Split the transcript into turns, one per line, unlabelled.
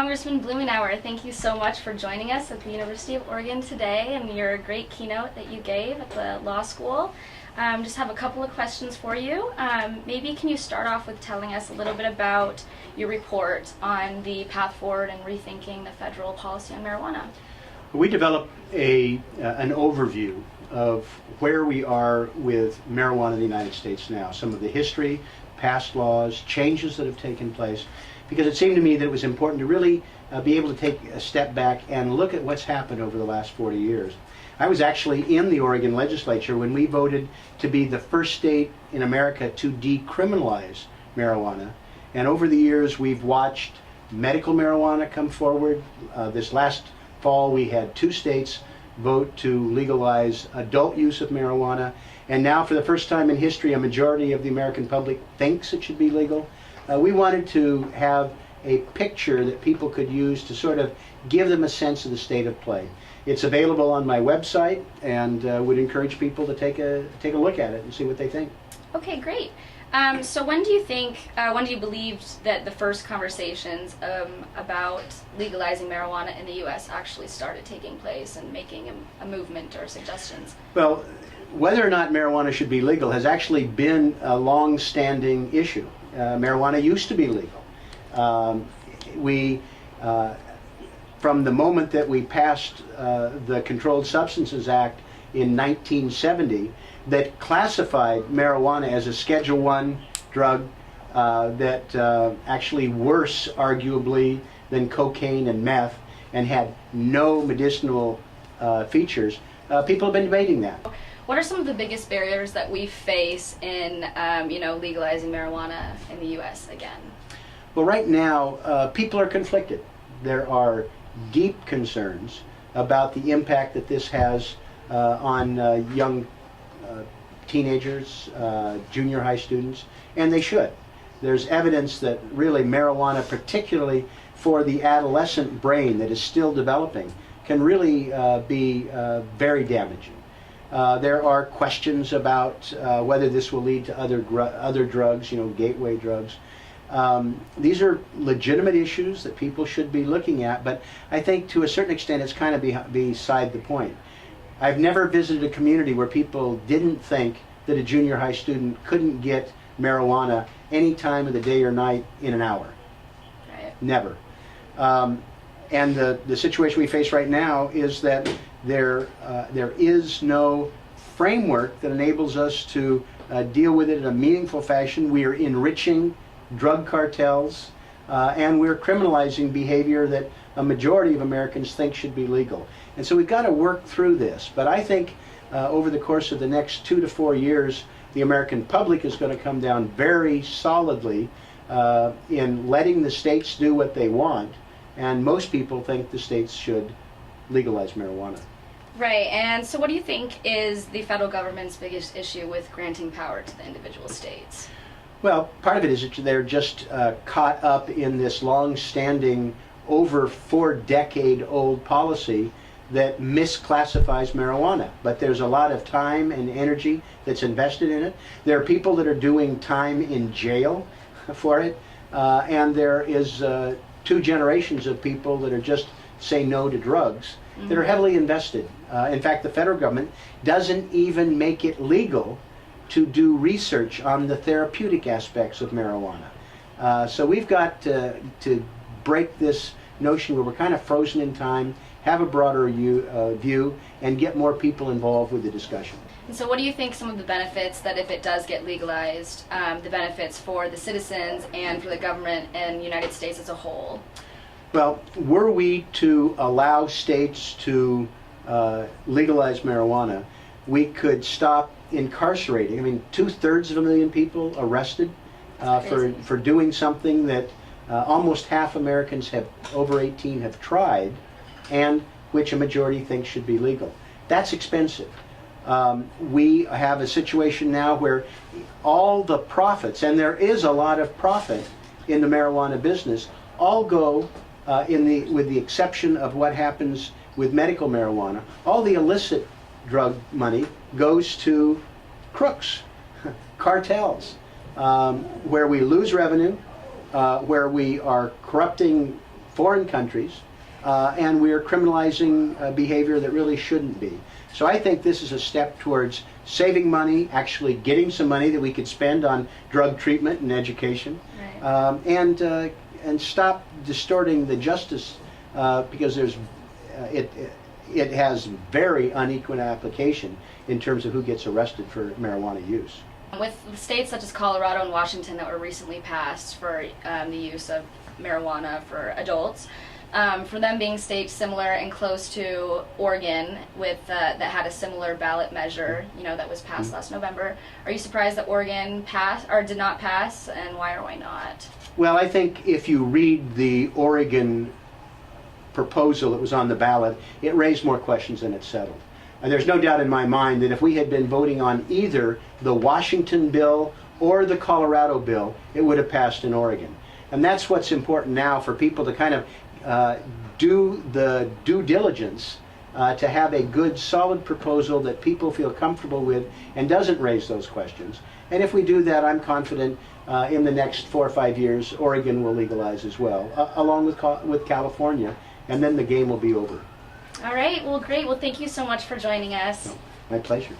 Congressman Blumenauer, thank you so much for joining us at the University of Oregon today and your great keynote that you gave at the law school. Just have a couple of questions for you. Maybe can you start off with telling us a little bit about your report on the path forward and rethinking the federal policy on marijuana?
We developed an overview of where we are with marijuana in the United States now, some of the history, past laws, changes that have taken place, because it seemed to me that it was important to really be able to take a step back and look at what's happened over the last 40 years. I was actually in the Oregon legislature when we voted to be the first state in America to decriminalize marijuana. And over the years, we've watched medical marijuana come forward. This last fall, we had 2 states vote to legalize adult use of marijuana. And now, for the first time in history, a majority of the American public thinks it should be legal. We wanted to have a picture that people could use to sort of give them a sense of the state of play. It's available on my website, and would encourage people to take a look at it and see what they think.
Okay, great. So when do you believe that the first conversations about legalizing marijuana in the U.S. actually started taking place and making a movement or suggestions?
Well, whether or not marijuana should be legal has actually been a long-standing issue. Marijuana used to be legal. From the moment that we passed the Controlled Substances Act in 1970, that classified marijuana as a Schedule I drug that actually worse, arguably, than cocaine and meth, and had no medicinal features, people have been debating that.
What are some of the biggest barriers that we face in legalizing marijuana in the U.S. again?
Well, right now, people are conflicted. There are deep concerns about the impact that this has on young teenagers, junior high students, and they should. There's evidence that really marijuana, particularly for the adolescent brain that is still developing, can really be very damaging. There are questions about whether this will lead to other drugs, gateway drugs. These are legitimate issues that people should be looking at, but I think to a certain extent it's kind of beside the point. I've never visited a community where people didn't think that a junior high student couldn't get marijuana any time of the day or night in an hour.
Right.
Never. And the situation we face right now is that there is no framework that enables us to deal with it in a meaningful fashion. We are enriching drug cartels, and we're criminalizing behavior that a majority of Americans think should be legal. And so we've got to work through this. But I think over the course of the next 2 to 4 years, the American public is going to come down very solidly in letting the states do what they want. And most people think the states should legalize marijuana.
Right, and so what do you think is the federal government's biggest issue with granting power to the individual states?
Well, part of it is that they're just caught up in this long-standing, over 4-decade-old policy that misclassifies marijuana. But there's a lot of time and energy that's invested in it. There are people that are doing time in jail for it, and there is 2 generations of people that are just say no to drugs that are heavily invested. In fact, the federal government doesn't even make it legal to do research on the therapeutic aspects of marijuana. So we've got to break this notion where we're kind of frozen in time, have a broader view, and get more people involved with the discussion.
And so what do you think some of the benefits that if it does get legalized, the benefits for the citizens and for the government and the United States as a whole?
Well, were we to allow states to legalize marijuana, we could stop incarcerating. I mean, 2/3 of a million people arrested for doing something that almost half Americans over 18 have tried, and which a majority thinks should be legal. That's expensive. We have a situation now where all the profits, and there is a lot of profit in the marijuana business, all go with the exception of what happens with medical marijuana. All the illicit drug money goes to crooks, cartels, where we lose revenue, where we are corrupting foreign countries, and we're criminalizing behavior that really shouldn't be. So I think this is a step towards saving money, actually getting some money that we could spend on drug treatment and education,
Right.
And stop distorting the justice because it has very unequal application in terms of who gets arrested for marijuana use.
With states such as Colorado and Washington that were recently passed for the use of marijuana for adults, for them being states similar and close to Oregon with that had a similar ballot measure, that was passed last November, are you surprised that Oregon passed or did not pass, and why or why not?
Well, I think if you read the Oregon proposal that was on the ballot, it raised more questions than it settled. And there's no doubt in my mind that if we had been voting on either the Washington bill or the Colorado bill, it would have passed in Oregon. And that's what's important now, for people to kind of do the due diligence to have a good, solid proposal that people feel comfortable with and doesn't raise those questions. And if we do that, I'm confident in the next 4 or 5 years, Oregon will legalize as well, along with California, and then the game will be over.
All right, well, great. Well, thank you so much for joining us.
My pleasure.